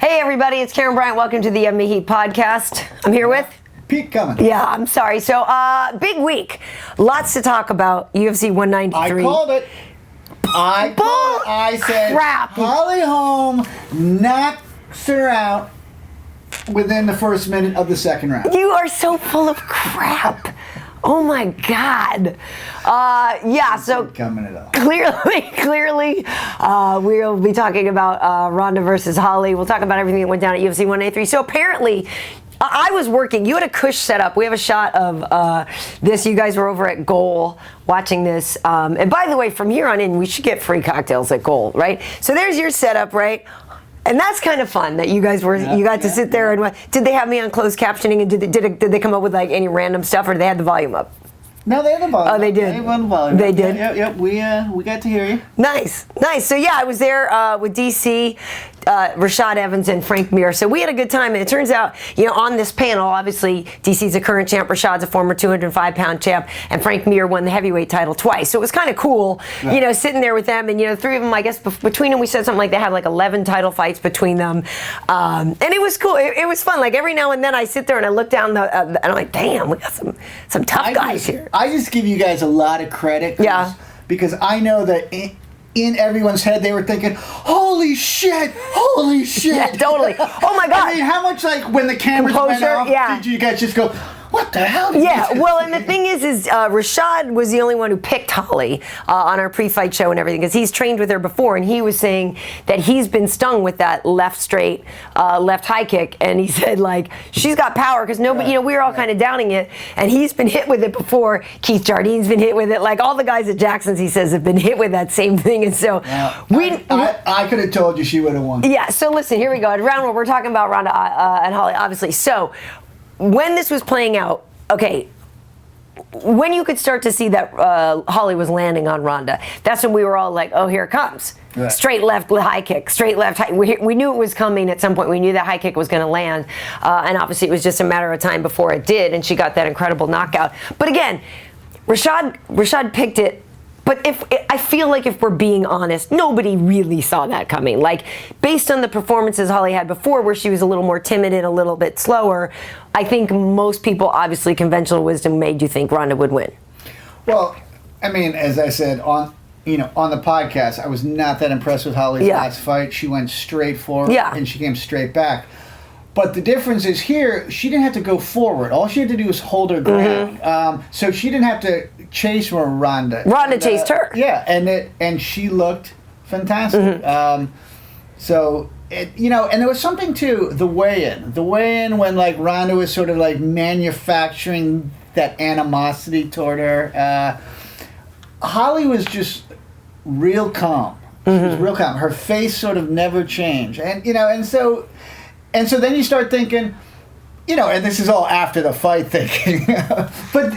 Hey everybody, it's Karyn Bryant. Welcome to the H.E.A.T podcast. I'm here with Pete coming. Yeah, I'm sorry. So, big week. Lots to talk about. UFC 193. I called it. I said, crap. Holly Holm knocks her out within the first minute of the second round. You are so full of crap. Oh my God. So coming it up. Clearly, we'll be talking about Ronda versus Holly. We'll talk about everything that went down at UFC 183. So apparently, I was working. You had a Kush set up. We have a shot of this. You guys were over at Goal watching this. And by the way, from here on in, we should get free cocktails at Goal, right? So there's your setup, right? And that's kind of fun that you guys were. You got to sit there and did they have me on closed captioning? And did they come up with like any random stuff, or did they have the volume up? No, they had the volume. Oh, they did. They had the volume. They did. Yep. We got to hear you. Nice. So yeah, I was there with DC, Rashad Evans, and Frank Mir. So we had a good time. And it turns out, on this panel, obviously DC's a current champ, Rashad's a former 205-pound champ, and Frank Mir won the heavyweight title twice. So it was kind of cool, sitting there with them. And the three of them, I guess, between them, we said something like they had like 11 title fights between them, and it was cool. It was fun. Like every now and then, I sit there and I look down and I'm like, damn, we got some tough guys here. I just give you guys a lot of credit. Because I know that in everyone's head they were thinking, holy shit. Yeah, totally. Oh my God. I mean, how much like when the cameras went off, did you guys just go, what the hell? Well, and the thing is Rashad was the only one who picked Holly on our pre-fight show and everything, because he's trained with her before, and he was saying that he's been stung with that left straight, left high kick, and he said like she's got power because nobody, we were all kind of doubting it, and he's been hit with it before. Keith Jardine's been hit with it. Like all the guys at Jackson's, he says, have been hit with that same thing, and so I could have told you she would have won. Yeah. So listen, here we go. At round one, we're talking about Ronda and Holly, obviously. So when this was playing out, okay, when you could start to see that Holly was landing on Ronda, that's when we were all like, oh, here it comes. Right. Straight left high kick, straight left high. We knew it was coming at some point. We knew that high kick was going to land. And obviously it was just a matter of time before it did, and she got that incredible knockout. But again, Rashad picked it. But I feel like if we're being honest, nobody really saw that coming. Like, based on the performances Holly had before, where she was a little more timid and a little bit slower, I think most people, obviously, conventional wisdom made you think Ronda would win. Well, I mean, as I said on the podcast, I was not that impressed with Holly's last fight. She went straight forward, and she came straight back. But the difference is here, she didn't have to go forward. All she had to do was hold her ground. So she didn't have to chase Ronda. Ronda chased her. Yeah, and she looked fantastic. So, and there was something too, the weigh-in. The weigh-in when like Ronda was sort of like manufacturing that animosity toward her. Holly was just real calm. She was real calm. Her face sort of never changed. And so then you start thinking, and this is all after the fight thinking, but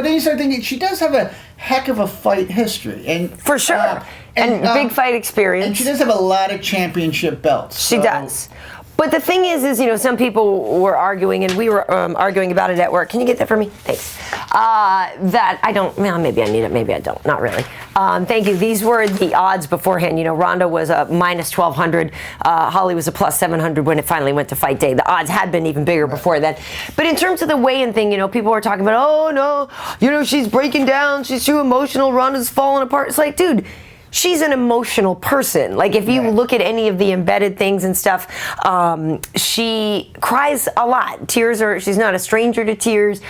then you start thinking she does have a heck of a fight history, and for sure, and big fight experience, and she does have a lot of championship belts. She does. But the thing is some people were arguing, and we were arguing about it at work. Can you get that for me? Thanks. That I don't, well, maybe I need it, maybe I don't. Not really. Thank you. These were the odds beforehand. Ronda was a minus 1,200. Holly was a plus 700 when it finally went to fight day. The odds had been even bigger before then. But in terms of the weigh-in thing, people were talking about, oh, no, she's breaking down. She's too emotional. Ronda's falling apart. It's like, dude, she's an emotional person. Like, if you look at any of the embedded things and stuff, she cries a lot. She's not a stranger to tears.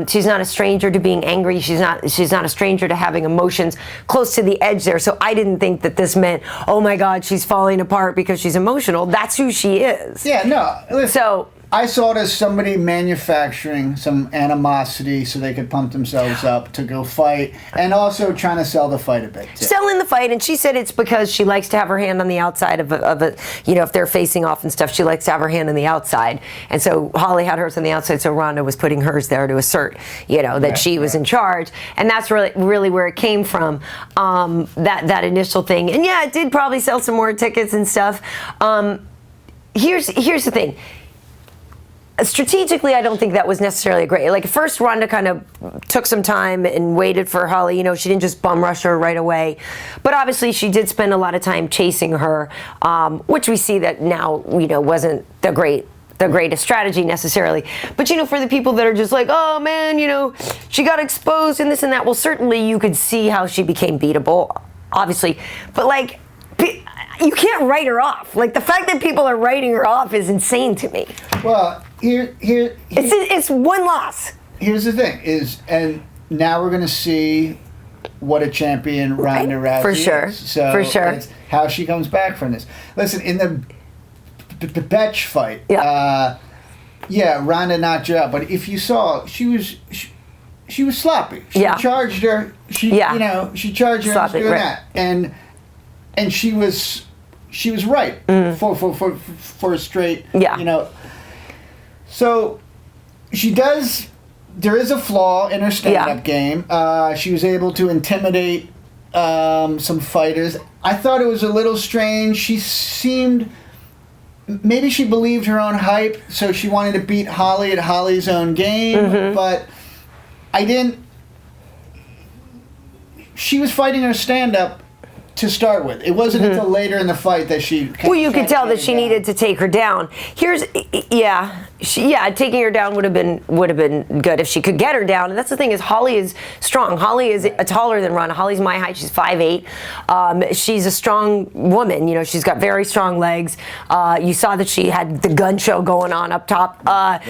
She's not a stranger to being angry. She's not a stranger to having emotions close to the edge there. So I didn't think that this meant, oh my God, she's falling apart because she's emotional. That's who she is. Yeah, no. Listen, I saw it as somebody manufacturing some animosity so they could pump themselves up to go fight, and also trying to sell the fight a bit too. Selling the fight, and she said it's because she likes to have her hand on the outside of it. If they're facing off and stuff, she likes to have her hand on the outside. And so Holly had hers on the outside, so Ronda was putting hers there to assert, that she was in charge. And that's really where it came from, that initial thing. And yeah, it did probably sell some more tickets and stuff. Here's the thing. strategically, I don't think that was necessarily great. Like, first, Ronda kind of took some time and waited for Holly. You know, she didn't just bum rush her right away. But obviously, she did spend a lot of time chasing her, which we see that now, you know, wasn't the greatest strategy necessarily. But, you know, for the people that are just like, oh, man, you know, she got exposed and this and that, well, certainly you could see how she became beatable, obviously. But, like, you can't write her off. Like, the fact that people are writing her off is insane to me. Well, It's one loss. Here's the thing, and now we're going to see what a champion Ronda Rousey For sure. is. So For sure. It's how she comes back from this. Listen, in the Betch fight, Ronda knocked her out, but if you saw, she was sloppy. She charged her. She charged her Sloppy, and doing right. that, and she was right for a straight. Yeah. You know. So she does. There is a flaw in her stand-up game. She was able to intimidate some fighters. I thought it was a little strange. She seemed. Maybe she believed her own hype, so she wanted to beat Holly at Holly's own game. But I didn't. She was fighting her stand-up to start with. It wasn't until later in the fight that she. Well, you could tell that she needed to take her down. Taking her down would have been good if she could get her down. And that's the thing, is Holly is strong. Holly is taller than Ronda. Holly's my height. She's 5'8". She's a strong woman. You know, she's got very strong legs. You saw that she had the gun show going on up top.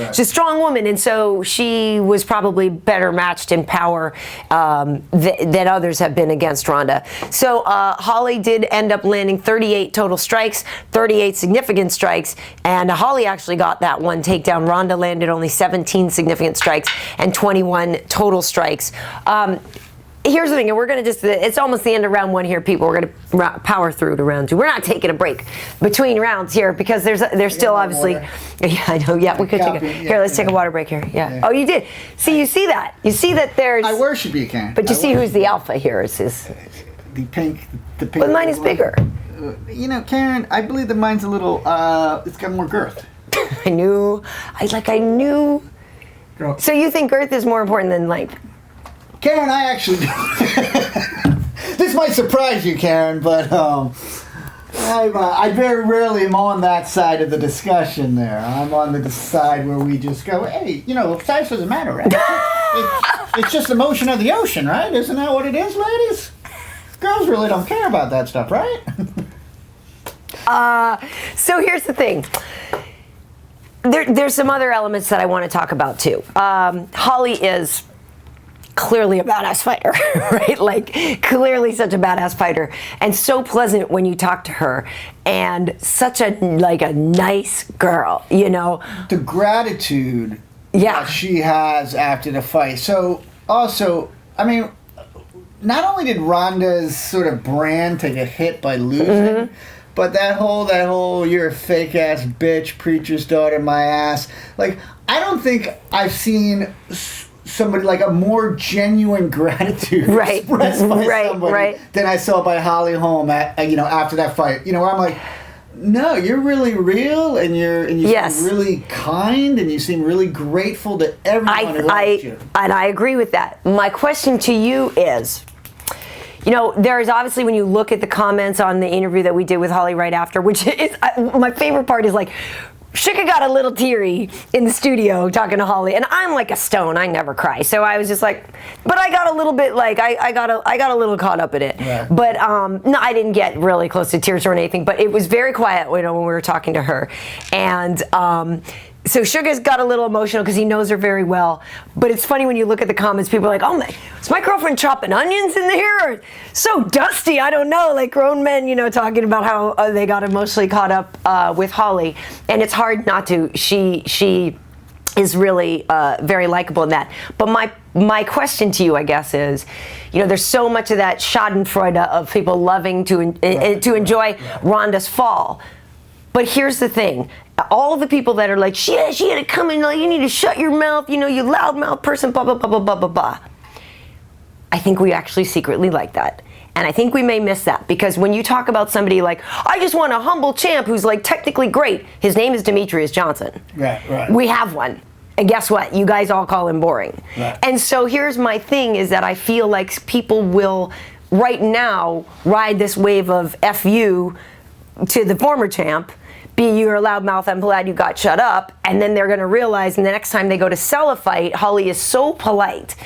She's a strong woman, and so she was probably better matched in power than others have been against Ronda. So Holly did end up landing 38 total strikes, 38 significant strikes, and Holly actually got that one takedown. Ronda landed only 17 significant strikes and 21 total strikes. Here's the thing, and we're going to it's almost the end of round one here, people. We're going to power through to round two. We're not taking a break between rounds here because there's still obviously. Yeah, I know. Yeah, we could take let's take a water break here. Yeah. Oh, you did. See, you see that. You see that there's. I worship you, Karyn. But you see who's the alpha here is the pink. But mine is bigger. You know, Karyn, I believe that mine's a little. It's got more girth. I knew. Girl. So you think girth is more important than length? Karyn, I actually do. This might surprise you, Karyn, but I very rarely am on that side of the discussion there. I'm on the side where we just go, hey, you know, size doesn't matter, right? It's just the motion of the ocean, right? Isn't that what it is, ladies? Girls really don't care about that stuff, right? So here's the thing. There's some other elements that I want to talk about too. Holly is clearly a badass fighter, right? Like, clearly such a badass fighter, and so pleasant when you talk to her, and such a nice girl, you know. The gratitude that she has after the fight. So also, I mean, not only did Ronda's sort of brand take a hit by losing. But that whole you're a fake ass bitch, preacher's daughter, my ass. Like, I don't think I've seen somebody like a more genuine gratitude expressed by somebody than I saw by Holly Holm after that fight. You know, where I'm like, no, you're really real, and you seem really kind, and you seem really grateful to everyone who helped you. And I agree with that. My question to you is, you know, there is obviously, when you look at the comments on the interview that we did with Holly right after, which is, my favorite part is like, Shika got a little teary in the studio talking to Holly, and I'm like a stone. I never cry, so I was just like, but I got a little bit like I got a little caught up in it. Yeah. But no, I didn't get really close to tears or anything. But it was very quiet, you know, when we were talking to her, and. So Sugar's got a little emotional because he knows her very well. But it's funny when you look at the comments, people are like, oh, is my girlfriend chopping onions in here? Or, so dusty, I don't know. Like grown men, you know, talking about how they got emotionally caught up with Holly. And it's hard not to. She is really very likable in that. But my question to you, I guess, is, you know, there's so much of that schadenfreude of people loving to enjoy Ronda's fall. But here's the thing. All of the people that are like, she had it coming, like, you need to shut your mouth, you know, you loudmouth person, blah, blah, blah, blah, blah, blah, blah. I think we actually secretly like that. And I think we may miss that, because when you talk about somebody like, I just want a humble champ who's like technically great, his name is Demetrius Johnson. Right. We have one. And guess what? You guys all call him boring. Right. And so here's my thing, is that I feel like people will right now ride this wave of FU to the former champ, you're a loudmouth, I'm glad you got shut up, and then they're going to realize the next time they go to sell a fight, Holly is so polite,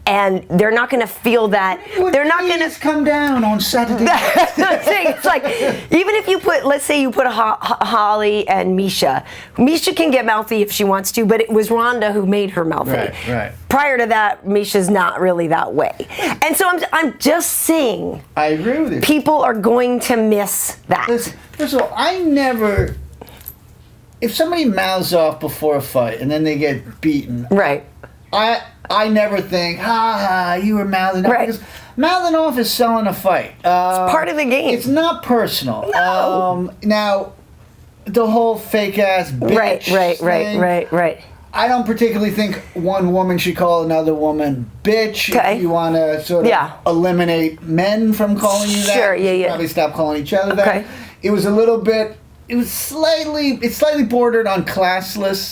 and they're not going to feel that. They're not going to come down on Saturday. It's like, even if you put, let's say you put Holly and Misha can get mouthy if she wants to, but it was Ronda who made her mouthy. Right. Prior to that, Misha's not really that way. And so I'm just saying, I agree with you. People are going to miss that. Listen, first of all, if somebody mouths off before a fight and then they get beaten, right? I never think, you were mouthing off. Right. Because mouthing off is selling a fight. It's part of the game. It's not personal. No. Now, the whole fake ass bitch thing, right. I don't particularly think one woman should call another woman bitch. Okay. If you want to sort of eliminate men from calling you that, sure, yeah. Probably stop calling each other that. Okay. It was a little bit. It slightly bordered on classless.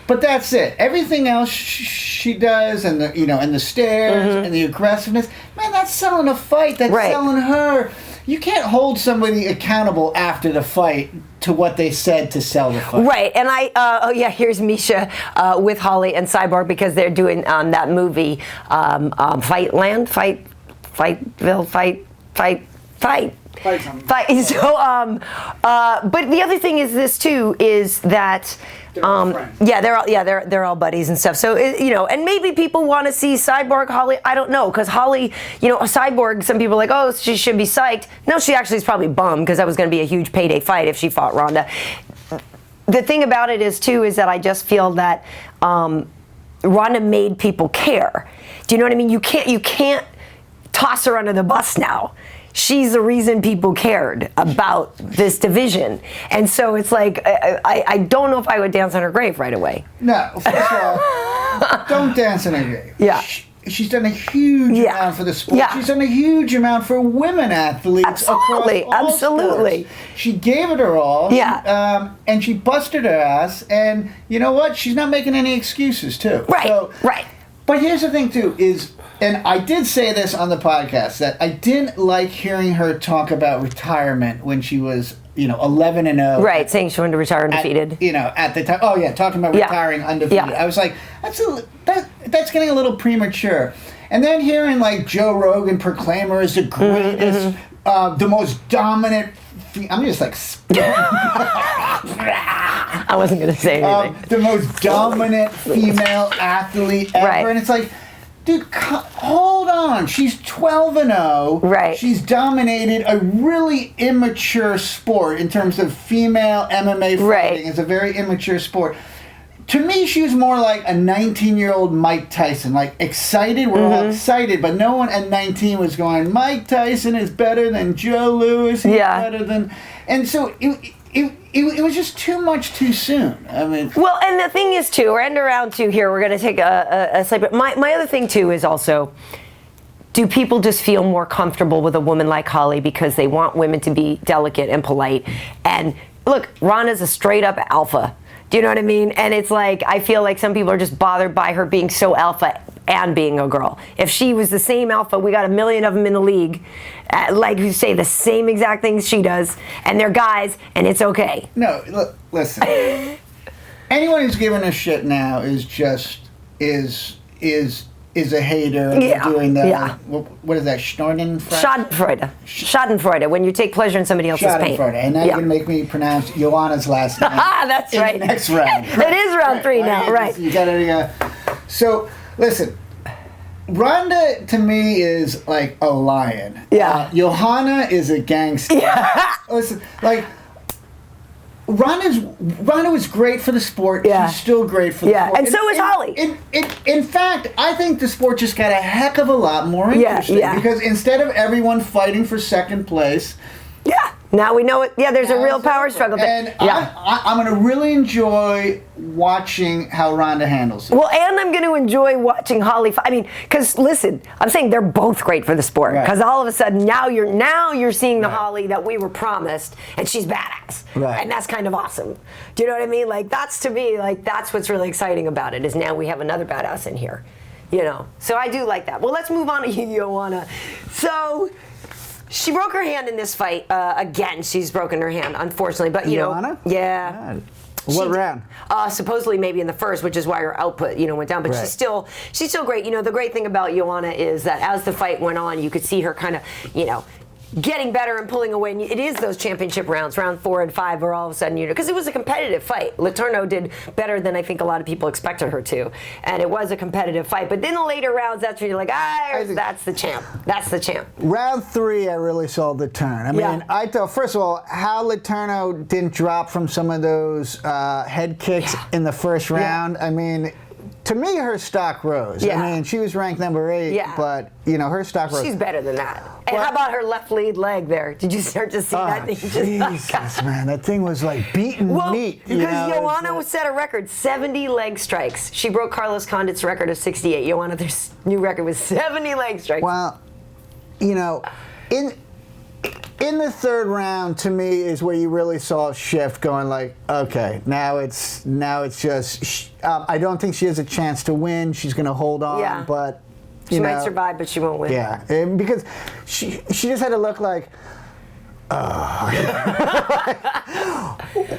But that's it. Everything else she does, and the stares and the aggressiveness, man, that's selling a fight. That's selling her. You can't hold somebody accountable after the fight to what they said to sell the fight. Right, and here's Misha with Holly and Cyborg, because they're doing that movie, Fightland, Fightville, Fight. So, but the other thing is this too, is that they're all buddies and stuff. So and maybe people want to see Cyborg Holly. I don't know, because Holly, Cyborg. Some people are like, oh, she should be psyched. No, she actually is probably bummed, because that was going to be a huge payday fight if she fought Ronda. The thing about it is that I just feel that Ronda made people care. Do you know what I mean? You can't toss her under the bus now. She's the reason people cared about this division. And so it's like, I don't know if I would dance on her grave right away. No, first of all, don't dance on her grave. Yeah. She's done a huge amount for the sport. Yeah. She's done a huge amount for women athletes across all sports. She gave it her all. Yeah. And she busted her ass. And you know what? She's not making any excuses, too. Right. But here's the thing, too, is... And I did say this on the podcast, that I didn't like hearing her talk about retirement when she was, 11-0. Right, saying she wanted to retire undefeated. At the time. Oh, yeah, talking about retiring undefeated. I was like, that's getting a little premature. And then hearing, like, Joe Rogan proclaim her as the greatest, the most dominant... I'm just like... I wasn't going to say anything. The most dominant female athlete ever. Right. And it's like... Dude, hold on. She's 12-0. Right. She's dominated a really immature sport in terms of female MMA fighting. Right. It's a very immature sport. To me, she was more like a 19-year-old Mike Tyson. Like, excited. We're all excited. But no one at 19 was going, Mike Tyson is better than Joe Louis. He's better than... And so... It was just too much too soon. I mean, well, and the thing is too, we're ending round two here. We're going to take a slight. But my other thing too is also, do people just feel more comfortable with a woman like Holly because they want women to be delicate and polite? And look, Ronda's a straight up alpha. Do you know what I mean? And it's like, I feel like some people are just bothered by her being so alpha and being a girl. If she was the same alpha, we got a million of them in the league, like who say the same exact things she does, and they're guys, and it's okay. No, look, listen. Anyone who's giving a shit now is a hater. Doing that. What is that? Schadenfreude. When you take pleasure in somebody else's pain. And now you're gonna make me pronounce Joanna's last name. That's in right. The next round. That is round three now, right? You gotta. So listen. Ronda to me is like a lion. Yeah. Joanna is a gangster. Yeah. Listen, like. Ronda was great for the sport. Yeah. She's still great for the sport. And so is Holly. In fact, I think the sport just got a heck of a lot more interesting. Yeah. Because instead of everyone fighting for second place, Now we know it. Yeah, there's a real power struggle there. And I'm going to really enjoy watching how Ronda handles it. Well, and I'm going to enjoy watching Holly. I mean, because listen, I'm saying they're both great for the sport. Because all of a sudden now you're seeing the Holly that we were promised, and she's badass. Right. And that's kind of awesome. Do you know what I mean? Like that's to me, like that's what's really exciting about it is now we have another badass in here. You know, so I do like that. Well, let's move on to Joanna. So. She broke her hand in this fight. Again, she's broken her hand, unfortunately. But, Joanna? Yeah. What round? Supposedly maybe in the first, which is why her output, went down. But she's still great. The great thing about Joanna is that as the fight went on, you could see her kind of, getting better and pulling away. And it is those championship rounds, round 4 and 5, where all of a sudden, because it was a competitive fight. Letourneau did better than I think a lot of people expected her to. And it was a competitive fight. But then the later rounds, that's when you're like, that's the champ. That's the champ. Round 3, I really saw the turn. I mean, I thought, first of all, how Letourneau didn't drop from some of those head kicks in the first round. I mean, to me, her stock rose. I mean, she was ranked number 8, but, her stock rose. She's better than that. And how about her left lead leg there? Did you start to see that thing? Jesus, man. That thing was like beaten meat. Because Joanna set a record, 70 leg strikes. She broke Carlos Condit's record of 68. Joanna, their new record was 70 leg strikes. Well, in the third round, to me, is where you really saw a shift going like, okay, now it's just, I don't think she has a chance to win. She's going to hold on, but... She might survive, but she won't win. Yeah, because she just had to look like,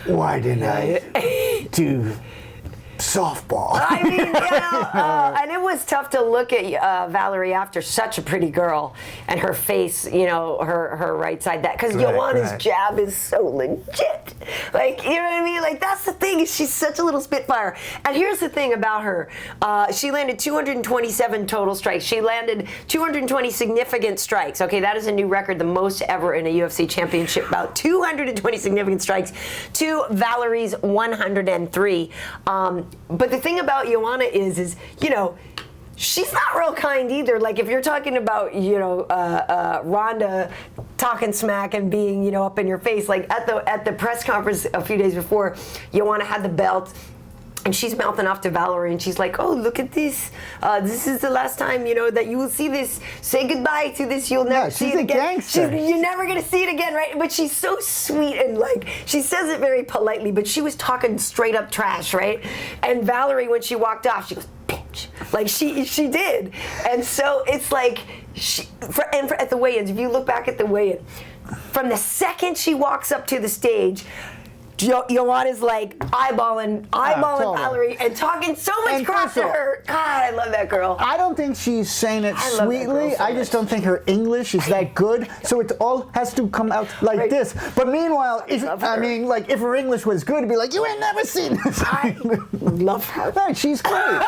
why didn't I do softball? I mean, and it was tough to look at Valerie after, such a pretty girl, and her face, her right side, that, because Joanna's jab is so legit. Like, you know what I mean? Like, that's the thing, is she's such a little spitfire. And here's the thing about her. She landed 227 total strikes. She landed 220 significant strikes. Okay, that is a new record, the most ever in a UFC championship. About 220 significant strikes to Valerie's 103. But the thing about Joanna is she's not real kind either. Like if you're talking about, Ronda talking smack and being, up in your face, like at the press conference a few days before, Joanna had the belt. And she's mouthing off to Valerie, and she's like, "Oh, look at this! This is the last time, that you will see this. Say goodbye to this. You'll never see it again. You're never gonna see it again, right?" But she's so sweet and she says it very politely, but she was talking straight up trash, right? And Valerie, when she walked off, she goes, "Bitch!" Like she did, and so it's like at the weigh-ins. If you look back at the weigh-in, from the second she walks up to the stage, Joanna's like eyeballing totally. Valerie and talking so much crap to her. God, I love that girl. I don't think she's saying it sweetly. I just don't think her English is that good. So it all has to come out like this. But meanwhile, if her English was good, it'd be like, you ain't never seen this. I love her. Man, she's great.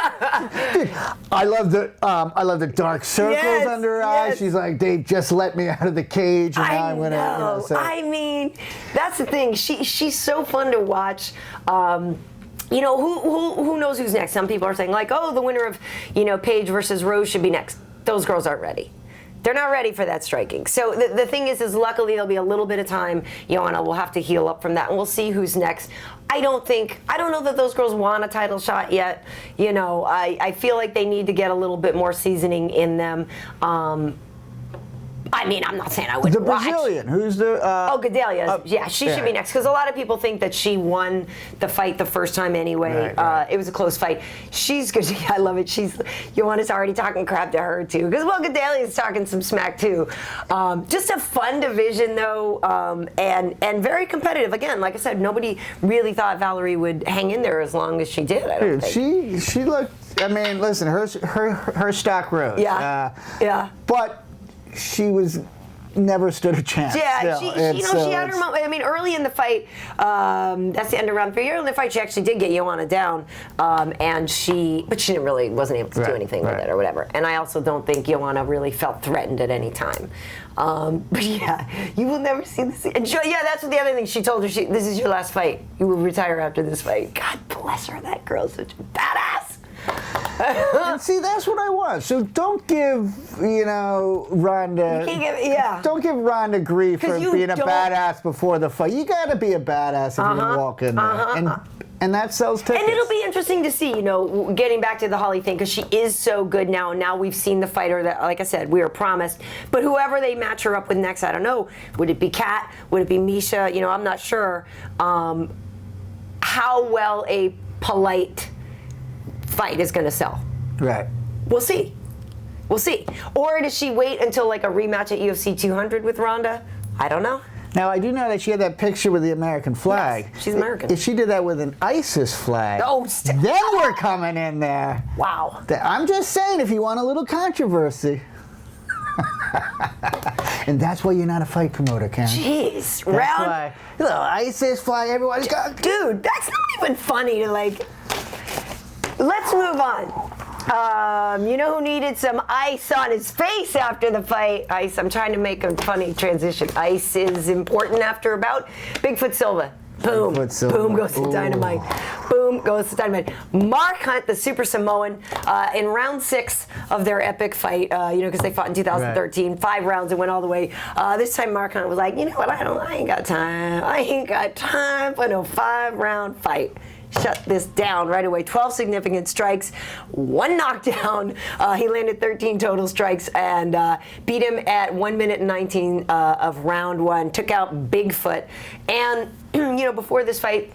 Dude, I love the dark circles under her eyes. She's like, they just let me out of the cage, and now I'm gonna. I mean, that's the thing. She's so fun to watch. Who knows who's next? Some people are saying the winner of Paige versus Rose should be next. Those girls aren't ready. They're not ready for that striking. So the thing is luckily there'll be a little bit of time. Joanna will have to heal up from that, and we'll see who's next. I don't know that those girls want a title shot yet. I feel like they need to get a little bit more seasoning in them. I mean, I'm not saying I wouldn't watch. The Brazilian, who's the... Gadelha. She should be next. Because a lot of people think that she won the fight the first time anyway. Right. It was a close fight. She's good. I love it. Joanna's already talking crap to her, too. Because, Gadelha is talking some smack, too. Just a fun division, though, and very competitive. Again, like I said, nobody really thought Valerie would hang in there as long as she did, I don't think. She looked... I mean, listen, her stock rose. Yeah. But... she was never stood a chance. Yeah, she had her moment. I mean, early in the fight, that's the end of round 3. Early in the fight, she actually did get Joanna down, but she wasn't able to do anything with it or whatever. And I also don't think Joanna really felt threatened at any time. But you will never see this. And that's what the other thing she told her. This is your last fight. You will retire after this fight. God bless her. That girl's such a badass. And see, that's what I want. So don't give, Ronda. Don't give Ronda grief for being a badass before the fight. You got to be a badass if you're going to walk in there. And that sells tickets. And it'll be interesting to see, getting back to the Holly thing, because she is so good now. And now we've seen the fighter that, like I said, we were promised. But whoever they match her up with next, I don't know. Would it be Kat? Would it be Misha? I'm not sure how well a polite fight is going to sell. Right. We'll see. We'll see. Or does she wait until like a rematch at UFC 200 with Ronda? I don't know. Now, I do know that she had that picture with the American flag. Yes, she's American. If she did that with an ISIS flag, then we're coming in there. Wow. I'm just saying, if you want a little controversy. And that's why you're not a fight promoter, Karyn. Jeez. Why. Little ISIS flag, everybody's got... Dude, that's not even funny to Let's move on. You know who needed some ice on his face after the fight? Ice. I'm trying to make a funny transition. Ice is important after about Bigfoot Silva. Boom. Boom goes to dynamite. Boom goes to dynamite. Mark Hunt, the Super Samoan, in round 6 of their epic fight, because they fought in 2013, 5 rounds and went all the way. This time Mark Hunt was like, you know what, I ain't got time. I ain't got time for no 5-round fight. Shut this down right away. 12 significant strikes, 1 knockdown. He landed 13 total strikes and beat him at 1 minute and 19 of round 1. Took out Bigfoot. And, before this fight,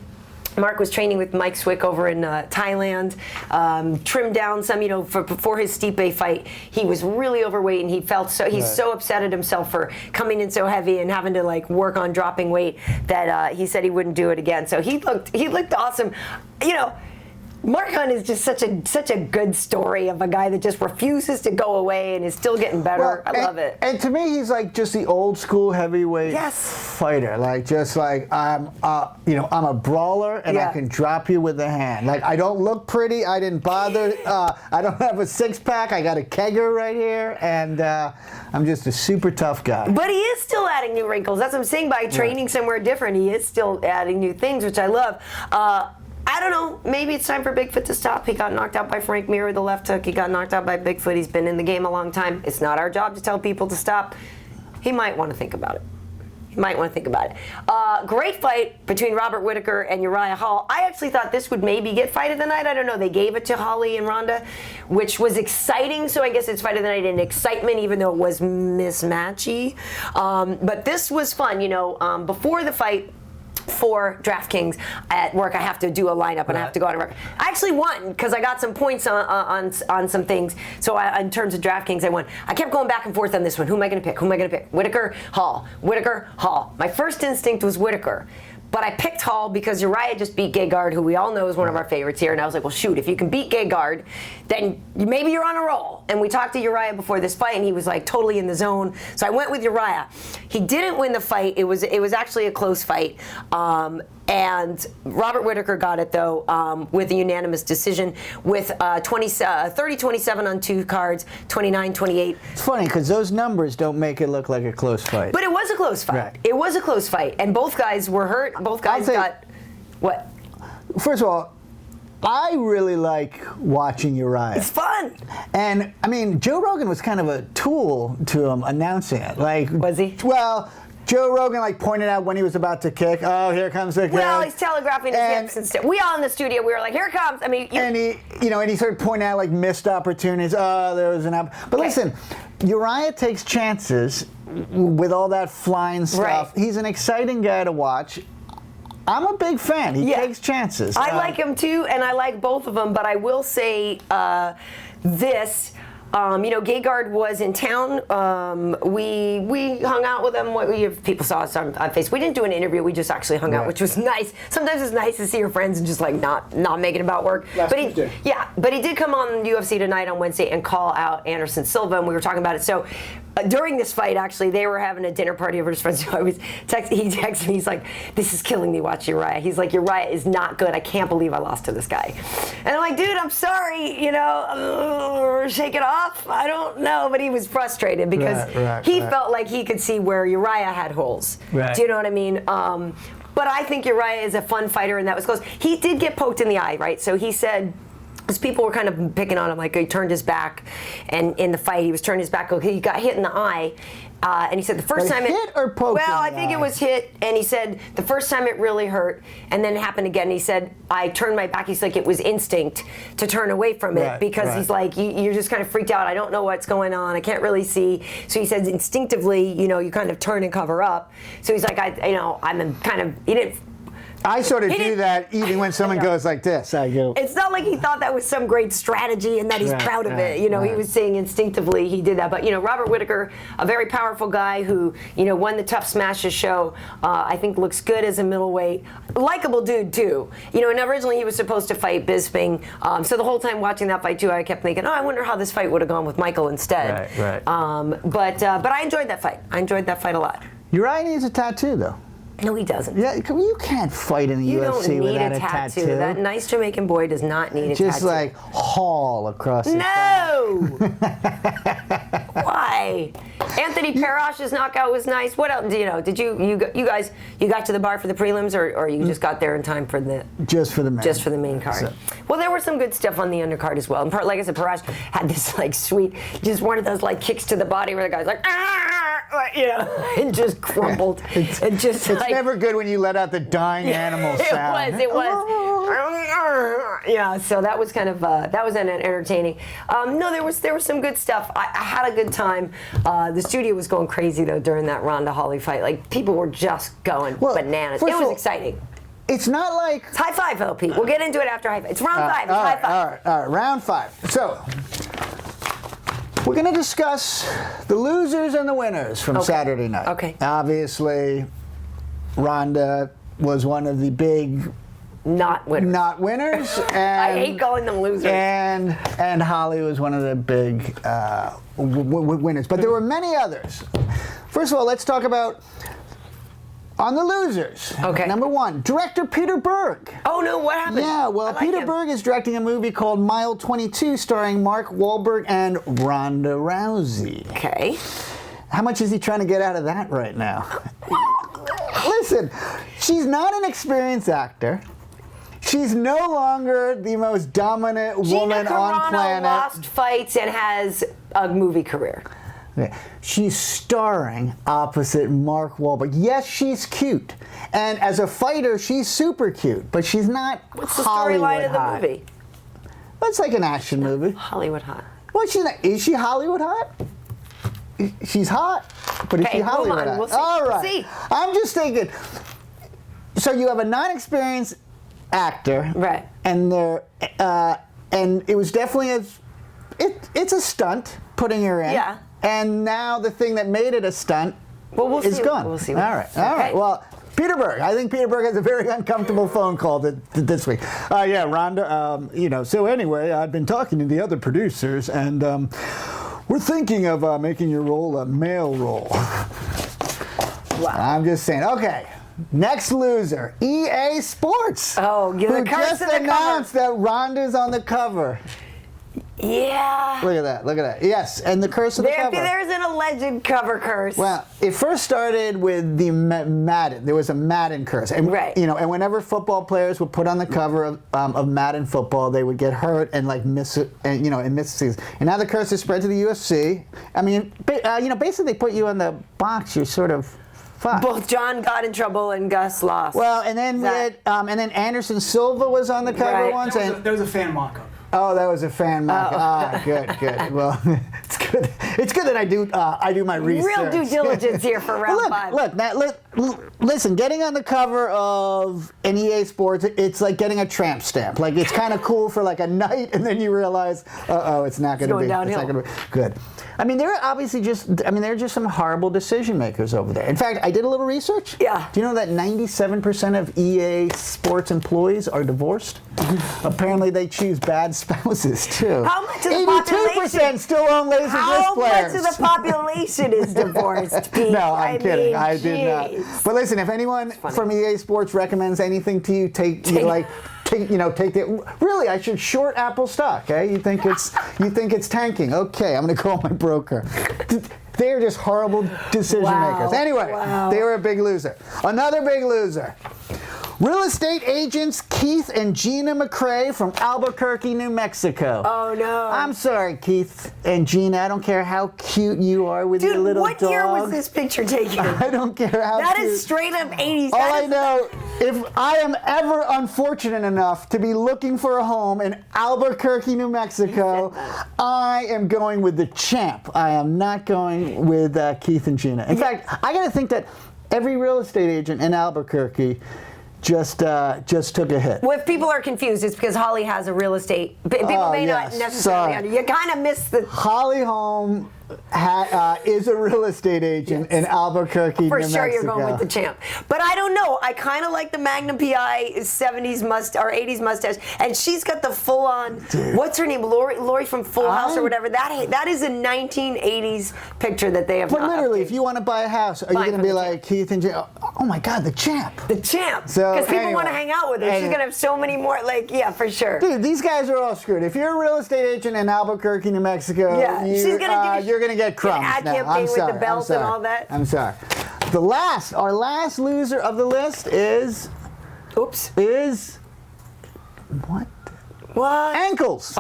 Mark was training with Mike Swick over in Thailand, trimmed down some, before his Stipe fight. He was really overweight, and he's so upset at himself for coming in so heavy and having to work on dropping weight that he said he wouldn't do it again. So he looked awesome. Mark Hunt is just such a good story of a guy that just refuses to go away and is still getting better. I love it. And to me, he's just the old school heavyweight fighter. I'm a brawler and I can drop you with the hand. I don't look pretty. I didn't bother. I don't have a 6-pack. I got a kegger right here, and I'm just a super tough guy. But he is still adding new wrinkles. That's what I'm saying. By training somewhere different, he is still adding new things, which I love. I don't know. Maybe it's time for Bigfoot to stop. He got knocked out by Frank Mir with the left hook. He got knocked out by Bigfoot. He's been in the game a long time. It's not our job to tell people to stop. He might want to think about it. Great fight between Robert Whittaker and Uriah Hall. I actually thought this would maybe get fight of the night. I don't know. They gave it to Holly and Ronda, which was exciting. So I guess it's fight of the night in excitement, even though it was mismatchy. But this was fun. Before the fight, for DraftKings at work, I have to do a lineup and I have to go out and work. I actually won because I got some points on some things. So in terms of DraftKings, I won. I kept going back and forth on this one. Who am I going to pick? Whittaker, Hall. Whittaker, Hall. My first instinct was Whittaker. But I picked Hall because Uriah just beat Gegard, who we all know is one of our favorites here. And I was like, well, shoot, if you can beat Gegard, then maybe you're on a roll. And we talked to Uriah before this fight, and he was totally in the zone. So I went with Uriah. He didn't win the fight. It was actually a close fight. And Robert Whittaker got it, though, with a unanimous decision with 30-27 on 2 cards, 29-28. It's funny because those numbers don't make it look like a close fight. But it was a close fight. Right. It was a close fight. And both guys were hurt. Both guys got... What? First of all, I really like watching Uriah. It's fun. And, Joe Rogan was kind of a tool to him announcing it. Was he? Well... Joe Rogan pointed out when he was about to kick. Oh, here comes the kick. Well, he's telegraphing his hips and stuff. We all in the studio, we were like, here it comes. And he started pointing out missed opportunities. Oh, there was an But listen, Uriah takes chances with all that flying stuff. Right. He's an exciting guy to watch. I'm a big fan. He takes chances. I like him too, and I like both of them. But I will say this. Gegard was in town. We hung out with him. People saw us on Facebook. We didn't do an interview. We just actually hung out, which was nice. Sometimes it's nice to see your friends and just not make it about work. But he did come on UFC Tonight on Wednesday and call out Anderson Silva, and we were talking about it. So during this fight, actually, they were having a dinner party over his friends. So he texted me. He's like, "This is killing me. Watch Uriah." He's like, "Uriah is not good. I can't believe I lost to this guy." And I'm like, "Dude, I'm sorry. Shake it off." I don't know, but he was frustrated because he felt like he could see where Uriah had holes. Right. Do you know what I mean? But I think Uriah is a fun fighter, and that was close. He did get poked in the eye, right? So he said Because people were kind of picking on him, like he turned his back, and in the fight he was turning his back. He got hit in the eye, and he said the first time hit or poke? Well, I think it was hit, and he said the first time it really hurt, and then it happened again. He said I turned my back. He's like it was instinct to turn away from it because he's like you're just kind of freaked out. I don't know what's going on. I can't really see. So he says instinctively, you kind of turn and cover up. So he's like I'm kind of he didn't. I sort of do that even when someone goes like this. I go. It's not like he thought that was some great strategy and that he's proud of it. He was saying instinctively he did that. But, Robert Whittaker, a very powerful guy who, won the Tough Smashes show, I think looks good as a middleweight. Likable dude, too. And originally he was supposed to fight Bisping. So the whole time watching that fight, too, I kept thinking, I wonder how this fight would have gone with Michael instead. Right. But I enjoyed that fight. I enjoyed that fight a lot. Uriah needs a tattoo, though. No, he doesn't. Yeah, you can't fight in the UFC without a tattoo. That nice Jamaican boy does not need a tattoo. Just like haul across his No! Why? Anthony Parash's knockout was nice. What else? Did you guys got to the bar for the prelims, or you just got there in time for the just for the main card? So. Well, there was some good stuff on the undercard as well. And like I said, Parash had this sweet, just one of those kicks to the body where the guy's like and just crumpled and just. It's never good when you let out the dying animal sound. It was. Yeah, so that was kind of that was entertaining. No, there was some good stuff. I had a good time. The studio was going crazy though during that Ronda Holly fight. People were just going bananas. It was exciting. It's not like it's high five though, Pete. We'll get into it after high five. It's round 5. It's high five. All right, round 5. So we're going to discuss the losers and the winners from Saturday night. Okay. Obviously, Ronda was one of the big not winners. And, I hate calling them losers. And Holly was one of the big winners. But there were many others. First of all, let's talk about on the losers. Okay. Number 1, director Peter Berg. Oh no, what happened? Yeah, well, Peter Berg is directing a movie called Mile 22 starring Mark Wahlberg and Ronda Rousey. Okay. How much is he trying to get out of that right now? Listen, she's not an experienced actor. She's no longer the most dominant woman on planet. Lost fights and has a movie career. Yeah. She's starring opposite Mark Wahlberg. Yes, she's cute. And as a fighter, she's super cute. But she's not What's the Hollywood storyline of the hot. movie? It's like an action movie. Hollywood hot. Well, she's not, is she Hollywood hot? She's hot, but is she Hollywood hot? We'll see. All right. We'll see. I'm just thinking, so you have a non-experienced actor. Right. And and it was definitely it's a stunt putting her in. Yeah. And now the thing that made it a stunt is gone. We'll see. All right. Well, Peter Berg. I think Peter Berg has a very uncomfortable phone call this week. Yeah, Ronda. So anyway, I've been talking to the other producers, and we're thinking of making your role a male role. Wow. I'm just saying. Okay. Next loser, EA Sports. Oh, who just announced that Ronda's on the cover. Yeah. Look at that. Yes, and the curse of the cover. There's an alleged cover curse. Well, it first started with the Madden. There was a Madden curse. And, right. And whenever football players would put on the cover of Madden football, they would get hurt and miss it, and miss the season. And now the curse has spread to the UFC. I mean, basically they put you in the box. You're sort of fucked. Both John got in trouble and Gus lost. Well, and then Anderson Silva was on the cover once. There was a fan mock-up. Oh, that was a fan mock. Good. Well, it's good. It's good that I do my research. Real due diligence here for round 5. Listen, getting on the cover of an EA Sports, it's like getting a tramp stamp. Like it's kind of cool for like a night, and then you realize, it's not going to be. Downhill. It's not going to be good. I mean, there are just some horrible decision makers over there. In fact, I did a little research. Yeah. Do you know that 97% of EA Sports employees are divorced? Apparently, they choose bad spouses too. How much of the population? 82% still own Laserdisc players. How much of the population is divorced, Pete? No, I'm kidding. I did geez. not. But listen, if anyone from EA Sports recommends anything to you, take the. Really, I should short Apple stock. Eh? You think it's tanking? Okay, I'm going to call my broker. They're just horrible decision makers. Anyway, they were a big loser. Another big loser. Real estate agents Keith and Gina McRae from Albuquerque, New Mexico. Oh, no. I'm sorry, Keith and Gina. I don't care how cute you are with your little dog. Dude, what year was this picture taken? I don't care how That cute. is straight up 80s. All I know, if I am ever unfortunate enough to be looking for a home in Albuquerque, New Mexico, I am going with the champ. I am not going with Keith and Gina. In fact, I got to think that every real estate agent in Albuquerque just took a hit. Well, if people are confused, it's because Holly has a real estate. People may not necessarily. You kind of miss the. Holly Holm is a real estate agent in Albuquerque, For New sure, Mexico. you're going with the champ. But I don't know. I kind of like the Magnum PI 70s or 80s mustache, and she's got the full-on. What's her name? Lori from Full House or whatever. That is a 1980s picture that they have. But literally, if you want to buy a house, are you going to be like Keith and Jay? Oh my God, the champ! The champ. So because people want to hang out with her. She's going to have so many more. For sure. Dude, these guys are all screwed. If you're a real estate agent in Albuquerque, New Mexico, she's going you're going to get crumbs. Ad campaign with the belt and all that. I'm sorry. Our last loser of the list is. Oops. Is. What? What? Ankles.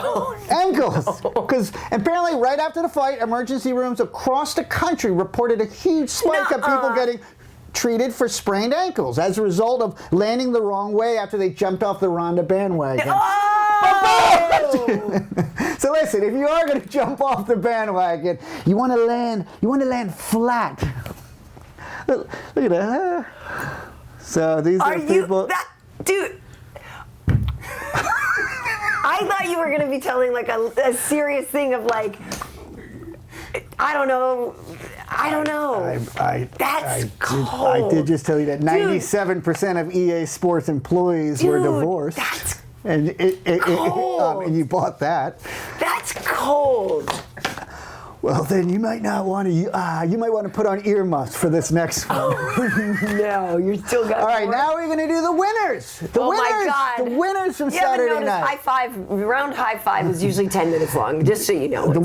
Ankles. Because apparently, right after the fight, emergency rooms across the country reported a huge spike of people getting treated for sprained ankles as a result of landing the wrong way after they jumped off the Ronda bandwagon. So listen, if you are going to jump off the bandwagon, you want to land flat. Look at that. So these are people. Dude. I thought you were going to be telling like a serious thing of like, I don't know. That's cold. I did just tell you that 97% of EA Sports employees were divorced. That's and cold. And you bought that. That's cold. Well, then you might not want to. You might want to put on earmuffs for this next one. No, you still got. All right, now we're going to do the winners. My God! The winners from Saturday night. Round high five is usually 10 minutes long. Just so you know, the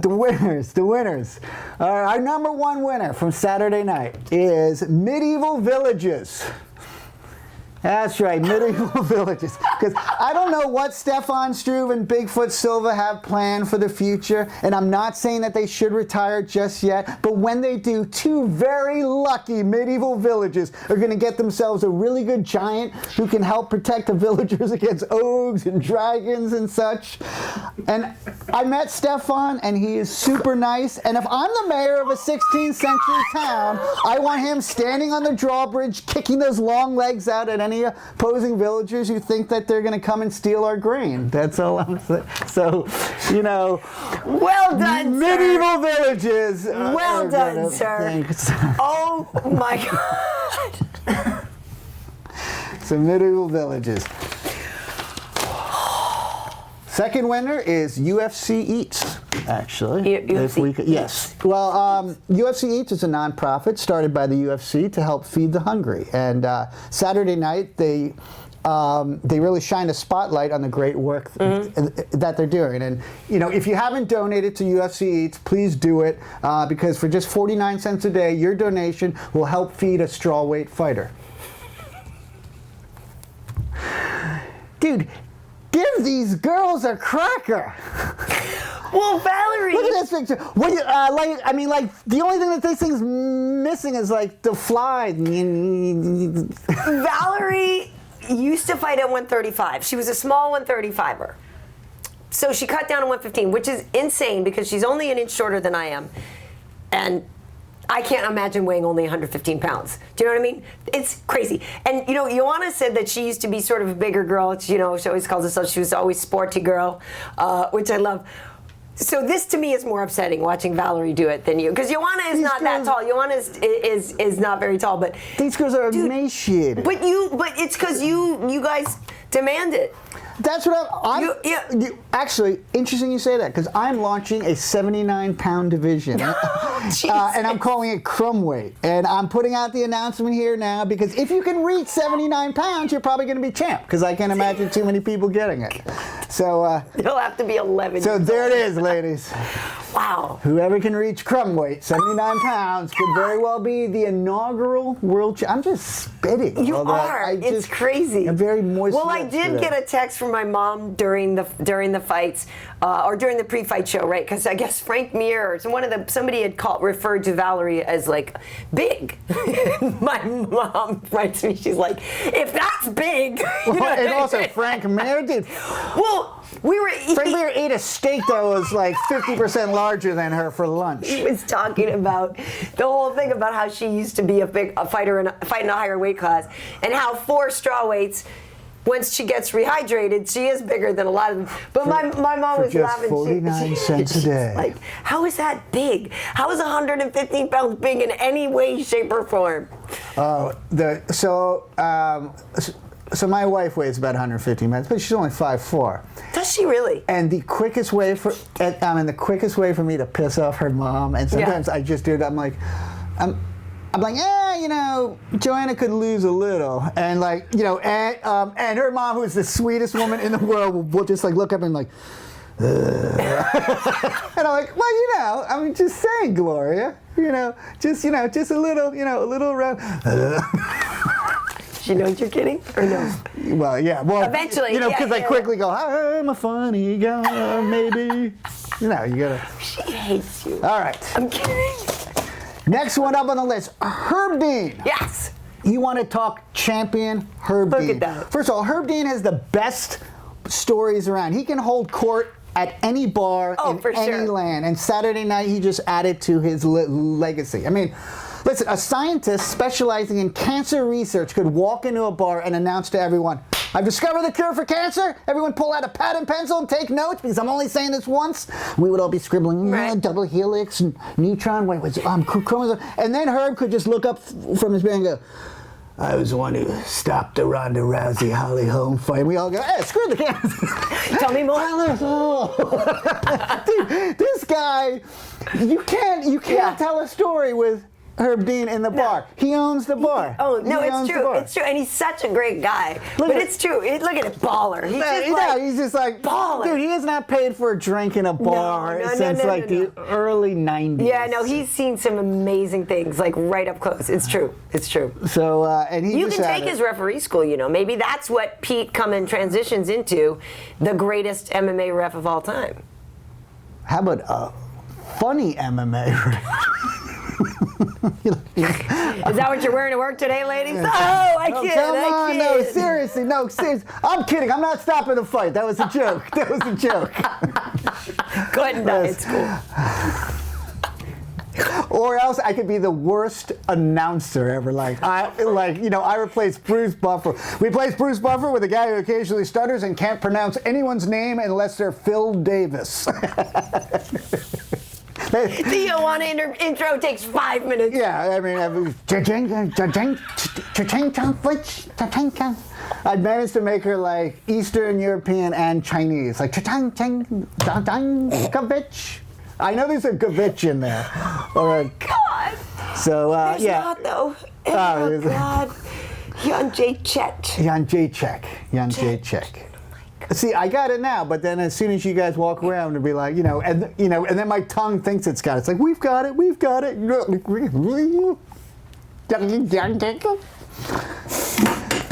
winners. All right, our number one winner from Saturday night is Medieval Villages. That's right, Medieval Villages. Because I don't know what Stefan Struve and Bigfoot Silva have planned for the future, and I'm not saying that they should retire just yet, but when they do, two very lucky Medieval Villages are going to get themselves a really good giant who can help protect the villagers against ogres and dragons and such. And I met Stefan, and he is super nice, and if I'm the mayor of a 16th century town, I want him standing on the drawbridge, kicking those long legs out at any opposing villagers who think that they're going to come and steal our grain. That's all I'm saying. So, well done, Medieval Villages. Well done, sir. Thanks. Oh my God. So Medieval Villages. Second winner is UFC Eats, actually. Yes. Well, UFC Eats is a nonprofit started by the UFC to help feed the hungry. And Saturday night, they really shined a spotlight on the great work that they're doing. And, if you haven't donated to UFC Eats, please do it, because for just 49 cents a day, your donation will help feed a strawweight fighter. Dude, give these girls a cracker. Well, Valerie. Look at this picture. What the only thing that this thing's missing is like the fly. Valerie used to fight at 135. She was a small 135er. So she cut down to 115, which is insane because she's only an inch shorter than I am. And I can't imagine weighing only 115 pounds. Do you know what I mean? It's crazy. And, Joanna said that she used to be sort of a bigger girl. She always calls herself, she was always sporty girl, which I love. So this to me is more upsetting watching Valerie do it than you, because Joanna is not that tall. Joanna is not very tall, but these girls are emaciated. But it's because you guys demand it. That's what actually, interesting you say that, because I'm launching a 79-pound division. And I'm calling it Crumweight. And I'm putting out the announcement here now, because if you can reach 79 pounds, you're probably going to be champ, because I can't imagine too many people getting it. So He'll have to be 11. so there it is, ladies. Wow. Whoever can reach crumb weight, 79 pounds, could very well be the inaugural world champion. I'm just spitting. You are. It's crazy. I'm very moist. Well, I did get a text from my mom during the fights, or during the pre-fight show, right? Because I guess Frank Mir, somebody had referred to Valerie as like big. My mom writes me, she's like, if that's big. And also Frank Mir did. Well, Frank Mir ate a steak that was like 50% larger than her for lunch. He was talking about the whole thing about how she used to be a fighter fighting a higher weight class, and how 4 strawweights, once she gets rehydrated, she is bigger than a lot of them. But my mom was just laughing. 49 cents a day. Like, how is that big? How is 115 pounds big in any way, shape, or form? So my wife weighs about 150 pounds, but she's only 5'4". Does she really? And the quickest way for me to piss off her mom, and sometimes I just do it. I'm like, Joanna could lose a little, and and her mom, who's the sweetest woman in the world, will just like look up and like. And I'm like, well, I'm just saying, Gloria, just a little around. She knows you're kidding, or no? Well, yeah. Well, eventually, because I quickly go, I'm a funny guy, maybe. You gotta. She hates you. All right. I'm kidding. Next one up on the list, Herb Dean. Yes. You want to talk champion Herb Dean? Look at that. First of all, Herb Dean has the best stories around. He can hold court at any bar in any land. And Saturday night, he just added to his legacy. I mean, listen, a scientist specializing in cancer research could walk into a bar and announce to everyone, I've discovered the cure for cancer. Everyone pull out a pad and pencil and take notes, because I'm only saying this once. We would all be scribbling, double helix, neutron, chromosome. And then Herb could just look up from his bed and go, I was the one who stopped the Ronda Rousey Holly Holm fight. And we all go, hey, screw the cancer. Tell me more. Dude, this guy, you can't tell a story with Herb Dean in the bar. He owns the bar. It's true. It's true, and he's such a great guy. It's true. Look at it, baller. He's just like baller. Dude, he has not paid for a drink in a bar since the early 90s. Yeah, no, he's seen some amazing things, like right up close. It's true. It's true. So, and he you can take his referee school. Maybe that's what Pete Cummins transitions into, the greatest MMA ref of all time. How about a funny MMA ref? Is that what you're wearing to work today, ladies? Oh, I kid. Come on, no, seriously. I'm kidding. I'm not stopping the fight. That was a joke. Go ahead and die. It's cool. Or else I could be the worst announcer ever. I replaced Bruce Buffer. We replaced Bruce Buffer with a guy who occasionally stutters and can't pronounce anyone's name unless they're Phil Davis. The Joanna intro takes 5 minutes. Yeah, I mean, I managed to make her like Eastern European and Chinese, like Gavich. I know there's a Gavich in there. God. So there's not though. Oh God. Jan Jacek. See, I got it now, but then as soon as you guys walk around, it'll be like, and then my tongue thinks it's got it. It's like, we've got it.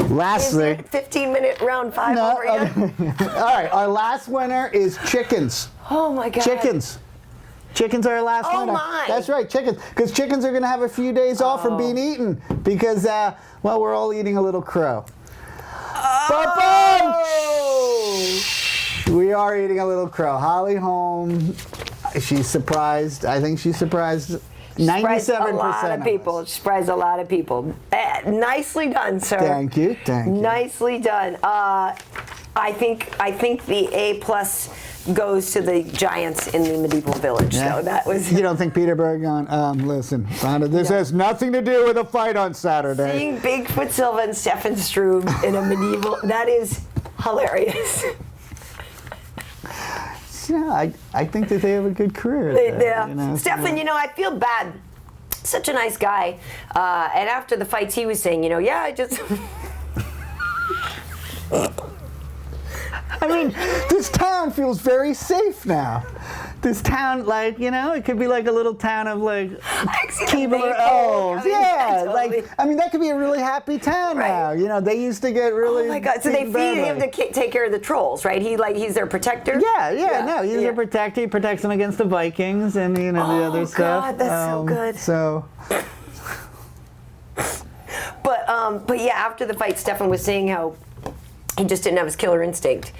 Lastly, 15-minute round 5 over here. All right, our last winner is chickens. Oh my God. Chickens are our last winner. Oh my. That's right, chickens. Because chickens are going to have a few days off from being eaten because, we're all eating a little crow. We are eating a little crow. Holly Holm, she's surprised. I think she's surprised 97% a lot of people. Surprised a lot of people. Nicely done, sir. Thank you. Nicely done. I think the A+ goes to the giants in the medieval village. Yeah. So that was. You don't think Peter Bergeron? Listen, Rhonda, this has nothing to do with a fight on Saturday. Seeing Bigfoot Silva and Stefan Struve in a medieval, that is hilarious. Yeah, I think that they have a good career. Stefan, I feel bad. Such a nice guy. And after the fights, he was saying, I just. I mean, this town feels very safe now. This town, like, you know, it could be like a little town of like Keebler O's. Yeah, totally. like, I mean, that could be a really happy town now. You know, they used to get really. Oh my God! So they feed him to take care of the trolls, right? He's their protector. Yeah. No, he's their protector. He protects them against the Vikings and the other stuff. Oh God, that's so good. So. But yeah, after the fight, Stefan was saying how he just didn't have his killer instinct,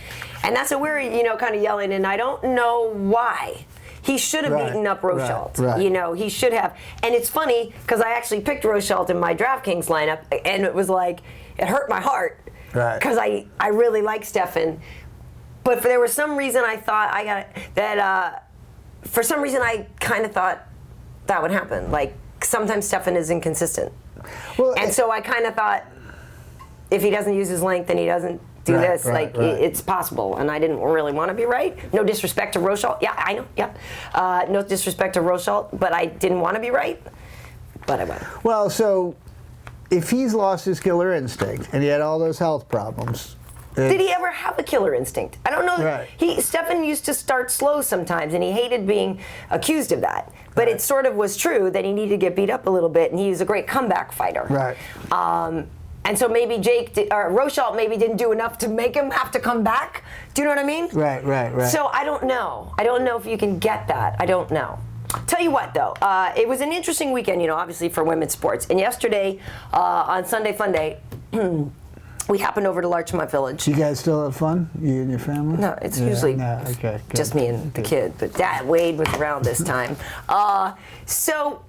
and that's what we're kind of yelling. And I don't know why. He should have beaten up Rochelt. Right. You know, he should have. And it's funny because I actually picked Rochelt in my DraftKings lineup, and it was like it hurt my heart because I really like Stefan, but there was some reason I thought for some reason I kind of thought that would happen. Like sometimes Stefan is inconsistent. Well, and so I kind of thought if he doesn't use his length and he doesn't do this, it's possible. And I didn't really want to be right. No disrespect to Rochelt. Yeah, I know. Yeah. No disrespect to Rochelt, but I didn't want to be right. But I went. Well, so if he's lost his killer instinct and he had all those health problems. Did he ever have a killer instinct? I don't know. Right. Stefan used to start slow sometimes, and he hated being accused of that. But it sort of was true that he needed to get beat up a little bit, and he was a great comeback fighter. Right. And so maybe Rochelt maybe didn't do enough to make him have to come back. Do you know what I mean? Right. So I don't know. I don't know if you can get that. I don't know. Tell you what, though, it was an interesting weekend, obviously for women's sports. And yesterday, on Sunday Fun Day, we happened over to Larchmont Village. You guys still have fun? You and your family? No, it's usually just me and the kid. But Dad, Wade was around this time. So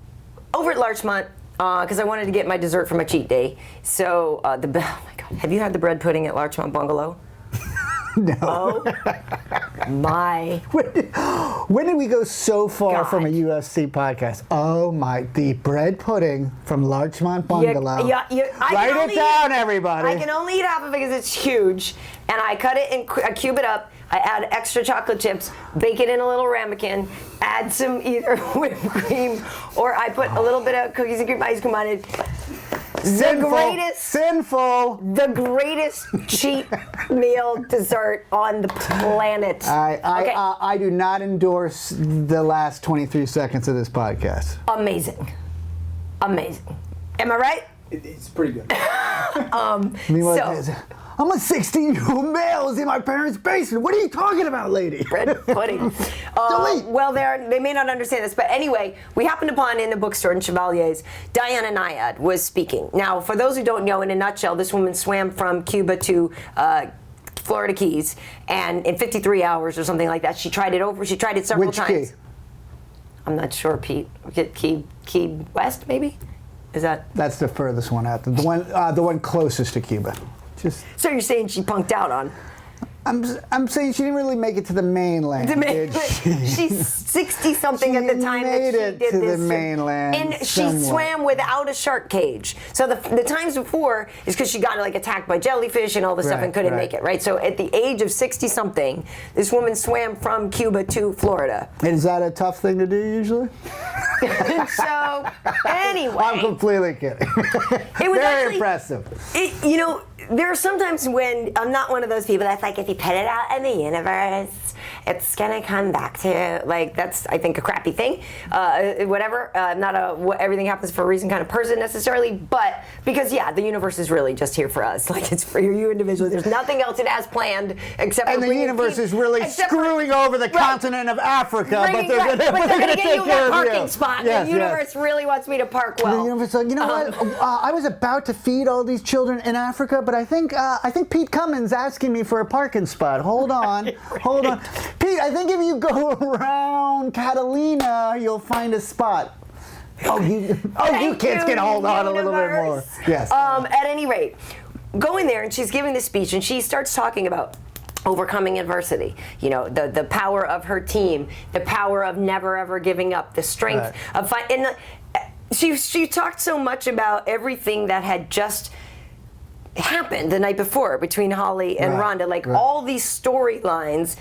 over at Larchmont, because I wanted to get my dessert for my cheat day. So oh my God, have you had the bread pudding at Larchmont Bungalow? No. Oh my. When did we go so far from a UFC podcast? Oh my, the bread pudding from Larchmont Bungalow. Write it down, everybody. I can only eat half of it because it's huge. And I cut it and I cube it up. I add extra chocolate chips, bake it in a little ramekin, add some either whipped cream, or I put a little bit of cookies and cream ice cream on it. Sinful. The greatest cheat meal dessert on the planet. I do not endorse the last 23 seconds of this podcast. Amazing. Am I right? It's pretty good. I'm a 16-year-old male who's in my parents' basement. What are you talking about, lady? Bread pudding. Well, they may not understand this, but anyway, we happened upon in the bookstore in Chevalier's, Diana Nyad was speaking. Now, for those who don't know, in a nutshell, this woman swam from Cuba to Florida Keys, and in 53 hours or something like that. She tried it several times. Which key? I'm not sure, Pete. Key West, maybe? Is that? That's the furthest one out. The one closest to Cuba. So you're saying she punked out on? I'm saying she didn't really make it to the mainland. She's 60-something at the time that she did this. To the mainland, and she swam without a shark cage. So the times before is because she got attacked by jellyfish and all this stuff and couldn't make it, right? So at the age of 60-something, this woman swam from Cuba to Florida. Is that a tough thing to do usually? So anyway, I'm completely kidding. It was very impressive. There are sometimes when I'm not one of those people that's like, if you put it out in the universe, it's gonna come back to that's I think a crappy thing. Whatever. Not everything happens for a reason kind of person necessarily, but because the universe is really just here for us. It's for you individually. There's nothing else it has planned except. And the universe is really screwing over the continent of Africa, but they're gonna take care of you. Parking spot. The universe really wants me to park well. The universe is like, you know what? I was about to feed all these children in Africa, but I think Pete Cummins asking me for a parking spot. Hold on. Pete, I think if you go around Catalina, you'll find a spot. You kids can hold on a little bit more. Yes. At any rate, going there and she's giving this speech and she starts talking about overcoming adversity, the power of her team, the power of never ever giving up, the strength of fight. And she talked so much about everything that had just happened the night before between Holly and Ronda, all these storylines.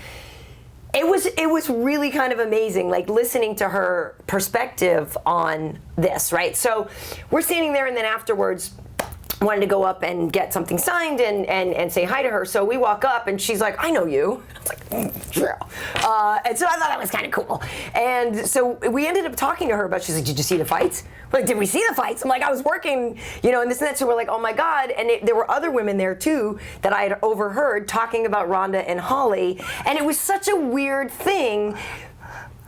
It was really kind of amazing, listening to her perspective on this, right? So we're standing there, and then afterwards, wanted to go up and get something signed and say hi to her. So we walk up and she's like, I know you. I was like, sure. And so I thought that was kind of cool. And so we ended up talking to her about, she's like, did you see the fights? We're like, did we see the fights? I'm like, I was working, and this and that. So we're like, oh my God. And there were other women there too that I had overheard talking about Ronda and Holly. And it was such a weird thing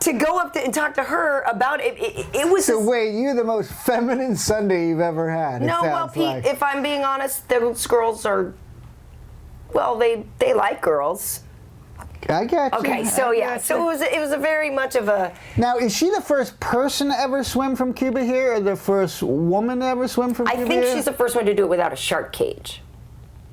to go up and talk to her about it. It was. So wait, you're the most feminine Sunday you've ever had. No, well, Pete, if I'm being honest, those girls are, well, they like girls. I got you. Okay, so yeah, so it was a very much of a. Now, is she the first person to ever swim from Cuba here, or the first woman to ever swim from Cuba here? I think she's the first one to do it without a shark cage.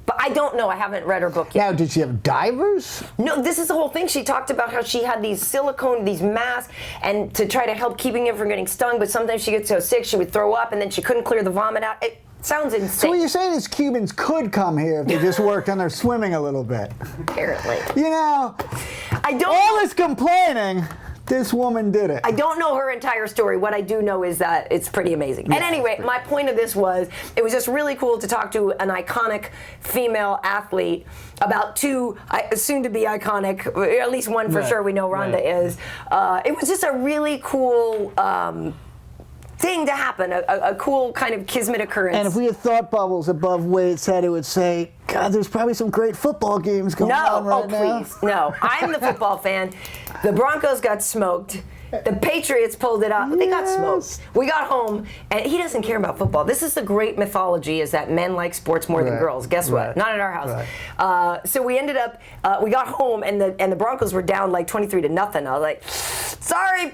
But I don't know. I haven't read her book yet. Now, did she have divers? No, this is the whole thing. She talked about how she had these silicone, these masks, and to try to help keeping it from getting stung. But sometimes she gets so sick, she would throw up, and then she couldn't clear the vomit out. It sounds insane. So what you're saying is Cubans could come here if they just worked on their swimming a little bit. Apparently. I don't. All this complaining. This woman did it. I don't know her entire story. What I do know is that it's pretty amazing. Yeah, and anyway, my point of this was, it was just really cool to talk to an iconic female athlete about two soon-to-be iconic, at least one for sure we know Ronda is. It was just a really cool thing to happen, a cool kind of kismet occurrence. And if we had thought bubbles above Wade's head, it would say, God, there's probably some great football games going on right now. Please. No, I'm the football fan. The Broncos got smoked. The Patriots pulled it up. They got smoked. We got home, and he doesn't care about football. This is the great mythology, is that men like sports more than girls. Guess what? Not at our house. So we ended up, we got home, and the Broncos were down like 23-0. I was like, sorry,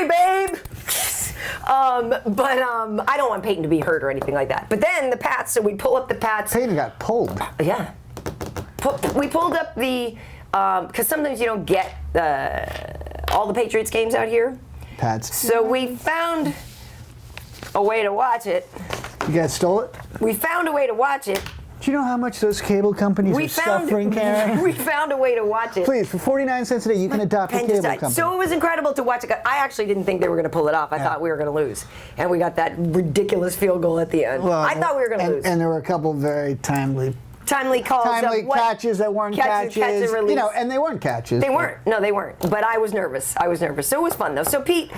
babe. But I don't want Peyton to be hurt or anything like that. But then the Pats, so we pull up the Pats. Peyton got pulled. Yeah. We pulled up the, because sometimes you don't get all the Patriots games out here. Pats. So we found a way to watch it. You guys stole it? We found a way to watch it. Do you know how much those cable companies are suffering, Karyn? We found a way to watch it. Please, for 49 cents a day, you can adopt a cable company. So it was incredible to watch it. I actually didn't think they were going to pull it off. I thought we were going to lose. And we got that ridiculous field goal at the end. Well, I thought we were going to lose. And there were a couple very timely calls. Timely catches that weren't catches. And they weren't catches. They weren't. No, they weren't. But I was nervous. So it was fun, though. So, Pete,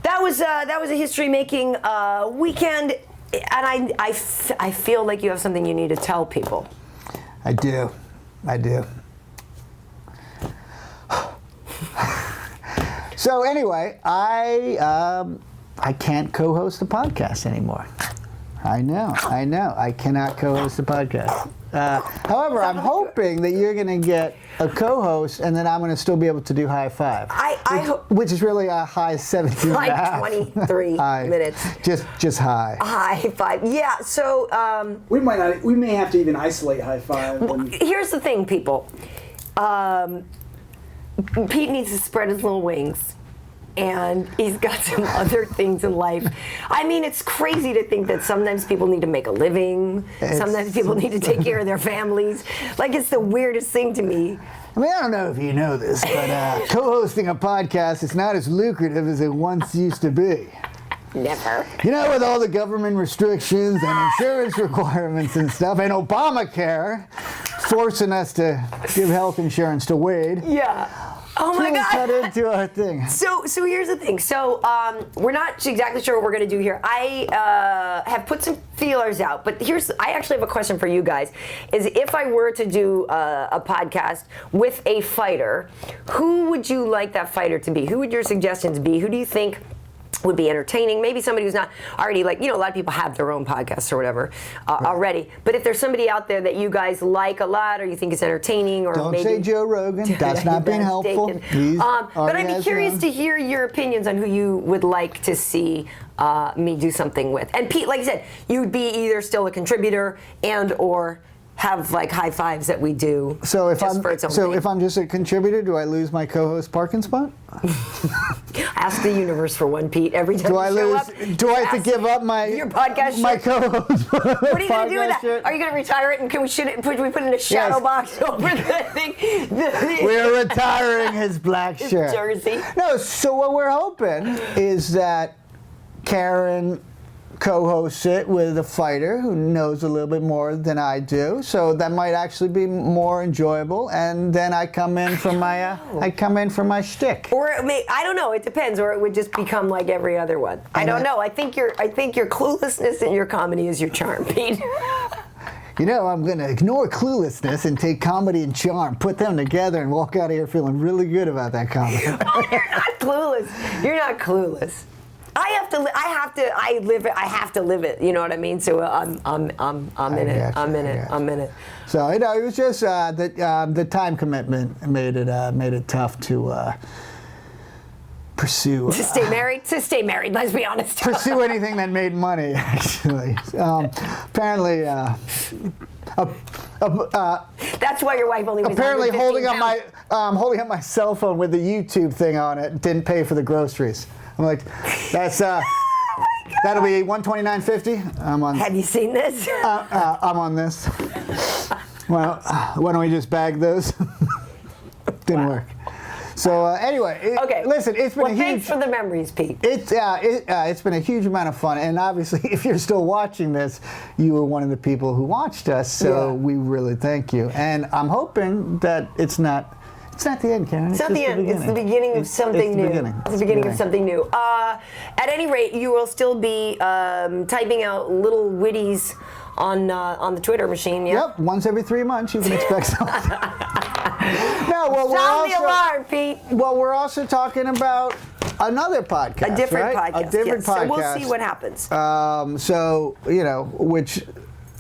that was a history-making weekend. And I feel like you have something you need to tell people. I do. So anyway, I can't co-host the podcast anymore. I know. I cannot co-host the podcast. However, I'm hoping that you're going to get a co-host, and then I'm going to still be able to do high five. Which is really a high 17 like and a half. 23 minutes. Just high. High five. Yeah. So we may have to even isolate high five. Here's the thing, people. Pete needs to spread his little wings. And he's got some other things in life. I mean, it's crazy to think that sometimes people need to make a living. Sometimes people need to take care of their families. Like, it's the weirdest thing to me. I mean, I don't know if you know this, but co-hosting a podcast is not as lucrative as it once used to be. Never. With all the government restrictions and insurance requirements and stuff, and Obamacare forcing us to give health insurance to Wade. Yeah. Oh my God! Cut into our thing. So here's the thing. So we're not exactly sure what we're going to do here. I have put some feelers out, but I actually have a question for you guys. Is if I were to do a podcast with a fighter, who would you like that fighter to be? Who would your suggestions be? Who do you think would be entertaining? Maybe somebody who's not already, like, a lot of people have their own podcasts or whatever already. But if there's somebody out there that you guys like a lot or you think is entertaining, or don't maybe say Joe Rogan. That's not being helpful. But I'd be curious to hear your opinions on who you would like to see me do something with. And Pete, like I said, you'd be either still a contributor and or have like high fives that we do. So if I'm just a contributor, do I lose my co-host parking spot? Ask the universe for one, Pete. Every time you show up, do I have to give up your podcast? My co-host. What are you going to do with that? Shirt? Are you going to retire it? And can we put it in a shadow box over the thing? We're retiring his black shirt. Jersey. No. So what we're hoping is that Karyn co-host it with a fighter who knows a little bit more than I do, so that might actually be more enjoyable. And then I come in for my shtick. Or it may, I don't know. It depends. Or it would just become like every other one. I don't know. I think your cluelessness in your comedy is your charm, Pete. You know, I'm going to ignore cluelessness and take comedy and charm, put them together, and walk out of here feeling really good about that comedy. Oh, you're not clueless. You're not clueless. I have to live it. You know what I mean? So I'm in it. So it was just the time commitment made it tough to pursue. To stay married. Let's be honest. Pursue anything that made money. Actually, apparently. That's why your wife only was apparently holding up £115. my cell phone with the YouTube thing on it didn't pay for the groceries. I'm like, that's that'll be $129.50. I'm on. Have you seen this? I'm on this. Well, why don't we just bag those? Didn't work. So anyway, listen, it's been a huge. Thanks for the memories, Pete. It's been a huge amount of fun, and obviously, if you're still watching this, you were one of the people who watched us. So we really thank you, and I'm hoping that it's not the end, Karyn. It's not the end. It's the beginning of something new. It's the beginning of something new. At any rate, you will still be typing out little witties on the Twitter machine. Yeah? Yep. Once every 3 months, you can expect something. No, well, sound the alarm, Pete. Well, we're also talking about another podcast. A different podcast. A different podcast. So we'll see what happens. So which.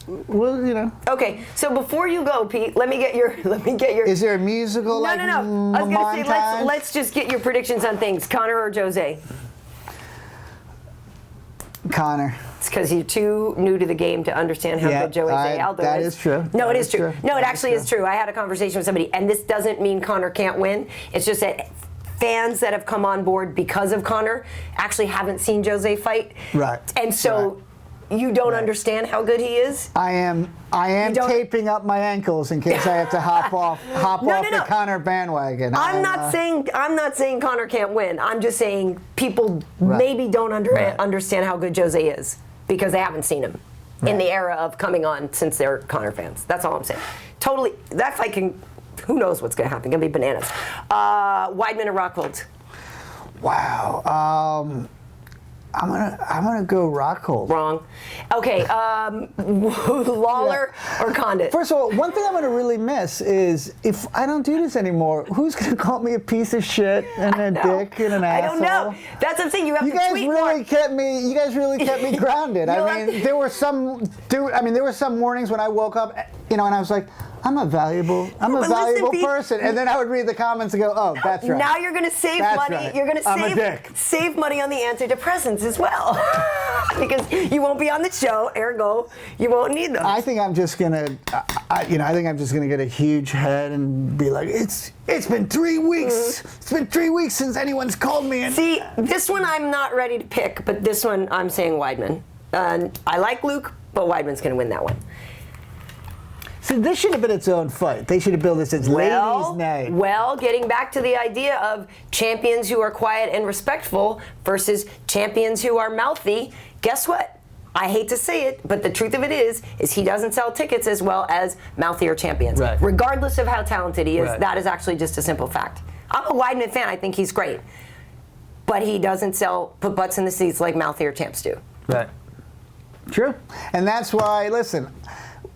Well, Okay, so before you go, Pete, let me get your. Is there a musical? No. I was going to say let's just get your predictions on things. Conor or Jose? Conor. It's because you're too new to the game to understand how good Jose Aldo is. That is true. No, it is true. No, it actually is true. I had a conversation with somebody, and this doesn't mean Conor can't win. It's just that fans that have come on board because of Conor actually haven't seen Jose fight. Right. And so. You don't understand how good he is? I am taping up my ankles in case I have to hop off the Conor bandwagon. I'm not saying Conor can't win. I'm just saying people maybe don't understand how good Jose is because they haven't seen him in the era of coming on since they're Conor fans. That's all I'm saying. Totally, that fight can. Who knows what's going to happen? Going to be bananas. Weidman or Rockhold? Wow. I'm gonna go Rockhold. Wrong. Okay, Lawler or Condit? First of all, one thing I'm gonna really miss is if I don't do this anymore, who's gonna call me a piece of shit and a dick and an asshole? I don't know. That's what I'm saying. You have to tweet more. You guys really kept me grounded. I mean, there were some mornings when I woke up, and I was like, I'm a valuable person. And then I would read the comments and go, oh, that's right. Now you're going to save money. Right. You're going to save money on the antidepressants as well. Because you won't be on the show, ergo, you won't need them. I think I'm just going to, get a huge head and be like, it's been 3 weeks. It's been 3 weeks since anyone's called me. See, this one I'm not ready to pick, but this one I'm saying Weidman. I like Luke, but Weidman's going to win that one. See, this should have been its own fight. They should have built this as ladies' night. Well, getting back to the idea of champions who are quiet and respectful versus champions who are mouthy, guess what? I hate to say it, but the truth of it is he doesn't sell tickets as well as mouthier champions. Right. Regardless of how talented he is, that is actually just a simple fact. I'm a Weidman fan. I think he's great. But he doesn't put butts in the seats like mouthier champs do. Right. True. And that's why, listen,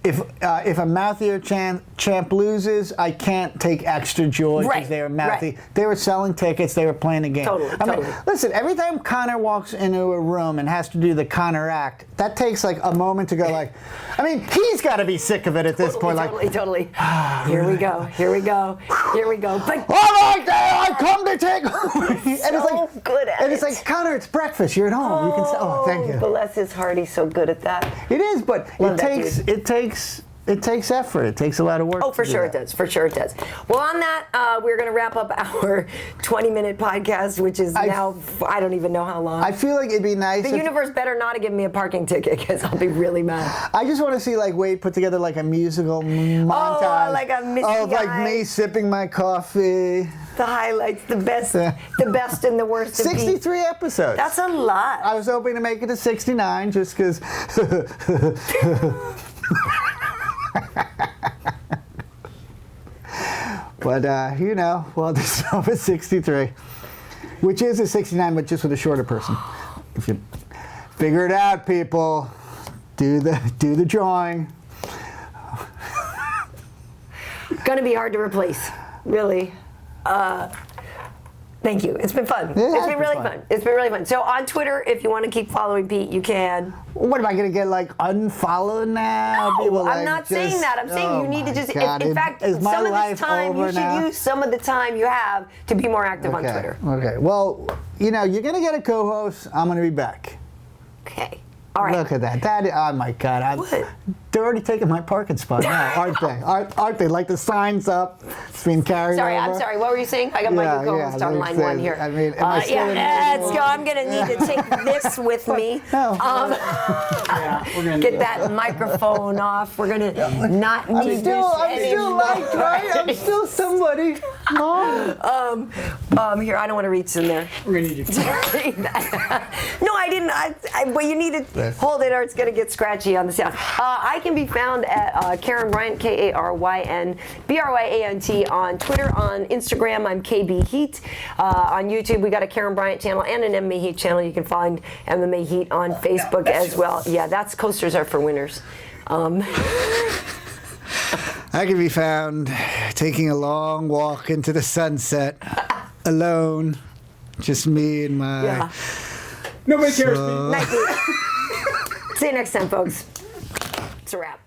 if a mouthier champ loses, I can't take extra joy because they were mouthy. Right. They were selling tickets. They were playing the game. Totally. Listen, every time Conor walks into a room and has to do the Conor act, that takes like a moment to go like, I mean, he's got to be sick of it at this point. Totally. Here we go. But, all right, I come to take over. And good at it. And it's like, Conor, it's breakfast. You're at home. You can say, oh, thank you. Bless his heart, he's so good at that. It is, but it takes effort. It takes a lot of work. Oh, for sure it does. Well, on that, we're going to wrap up our 20-minute podcast, which is now, I don't even know how long. I feel like it'd be nice. The universe better not have given me a parking ticket because I'll be really mad. I just want to see Wade put together like a musical montage. Oh, like a Missy of me sipping my coffee. The highlights, the best and the worst of Pete. 63 episodes. That's a lot. I was hoping to make it to 69 just because. But, well, this is over 63, which is a 69, but just with a shorter person. If you figure it out, people, do the drawing. Gonna be hard to replace, really. Thank you. It's been fun. It's been really fun. It's been really fun. So on Twitter, if you want to keep following Pete, you can. What am I going to get, like, unfollowed now? No, People, I'm not saying that. I'm saying you need to just, in fact, some of this time, you should use some of the time you have to be more active on Twitter. Okay. Well, you're going to get a co-host. I'm going to be back. Okay. All right. Look at that. Oh, my God. What? They're already taking my parking spot now, aren't they? Aren't they? Like the signs up, it's being carried over. I'm sorry. What were you saying? I got my new co-host on line one here. I mean, let's go. I'm going to need to take this with me. No. We're gonna Get that microphone off. We're going to not need this I'm still anymore. liked, right? I'm still somebody. Mom. Here, I don't want to reach in there. We're gonna need you. No, I didn't. Well, you need to hold it or it's going to get scratchy on the sound. I can be found at Karyn Bryant, Karyn Bryant on Twitter. On Instagram, I'm KB Heat. On YouTube, we got a Karyn Bryant channel and an MMA Heat channel. You can find MMA Heat on Facebook as well. Yeah, that's Coasters Are for Winners. I can be found taking a long walk into the sunset, alone, just me and my... Yeah. Nobody cares. Night, Pete. See you next time, folks. It's a wrap.